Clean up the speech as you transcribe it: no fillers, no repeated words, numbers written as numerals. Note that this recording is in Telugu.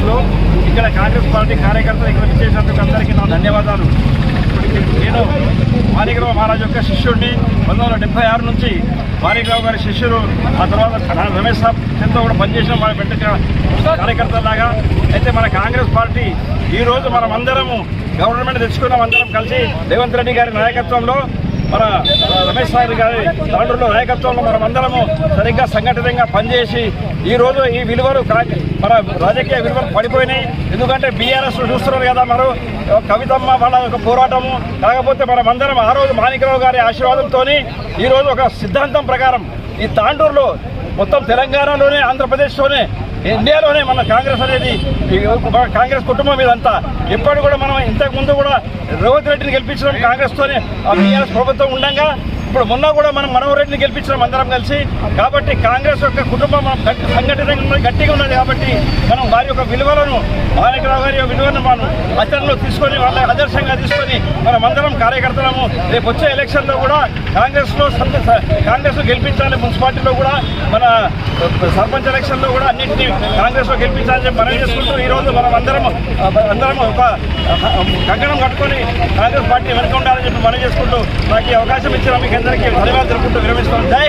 ఆధ్వర్యంలో ఇక్కడ కాంగ్రెస్ పార్టీ కార్యకర్తలు ఇక్కడ విచ్చేసినందుకు అందరికీ నా ధన్యవాదాలు. నేను మాణిక్రావు మహారాజ్ యొక్క శిష్యుడిని 1976 నుంచి మాణిక్రావు గారి శిష్యుడు. ఆ తర్వాత రమేష్ సాబ్ ఎంతో కూడా పనిచేసిన మన పెద్ద కార్యకర్తలాగా. అయితే మన కాంగ్రెస్ పార్టీ ఈరోజు మనమందరము గవర్నమెంట్ తెచ్చుకున్నాం, అందరం కలిసి రేవంత్ రెడ్డి గారి నాయకత్వంలో, మన రమేష్ సార్ గారి తాండ్రులో నాయకత్వంలో మనమందరము సరిగ్గా సంఘటితంగా పనిచేసి ఈరోజు ఈ విలువలు మన రాజకీయ విలువలు పడిపోయినాయి. ఎందుకంటే బీఆర్ఎస్ చూస్తున్నారు కదా, మరి కవితమ్మ వాళ్ళ ఒక పోరాటము. కాకపోతే మనమందరం ఆ రోజు మాణిక్రావు గారి ఆశీర్వాదంతో ఈరోజు ఒక సిద్ధాంతం ప్రకారం ఈ తాండూరులో మొత్తం తెలంగాణలోనే, ఆంధ్రప్రదేశ్లోనే, ఇండియాలోనే మన కాంగ్రెస్ అనేది కాంగ్రెస్ కుటుంబం ఇదంతా. ఎప్పుడు కూడా మనం ఇంతకుముందు కూడా రేవంత్ రెడ్డిని గెలిపించడం కాంగ్రెస్తోనే, ఆ బీఆర్ఎస్ ప్రభుత్వం ఉండగా ఇప్పుడు మొన్న కూడా మనం మనోహర్ రెడ్డిని గెలిపించడం అందరం కలిసి. కాబట్టి కాంగ్రెస్ యొక్క కుటుంబం సంఘటితంగా గట్టిగా ఉన్నది. కాబట్టి మనం వారి యొక్క విలువలను, మాణిక్రావు గారి విలువలను మనం ఆచరణలో తీసుకొని, వాళ్ళ ఆదర్శంగా తీసుకొని మనమందరం కార్యకర్తలము రేపు వచ్చే ఎలక్షన్లో కూడా కాంగ్రెస్ గెలిపించాలి. మున్సిపాలిటీలో కూడా మన సర్పంచ్ ఎలక్షన్లో కూడా అన్నింటినీ కాంగ్రెస్లో గెలిపించాలని చెప్పి మనం చేసుకుంటూ ఈరోజు మనం అందరం ఒక కంకణం కట్టుకొని కాంగ్రెస్ పార్టీ వెనుక ఉండాలని చెప్పి మనం చేసుకుంటూ నాకు ఈ అవకాశం ఇచ్చిన మీకు అందరికీ ధన్యవాదాలు తెలుపుకుంటూ విరమిస్తాం. జై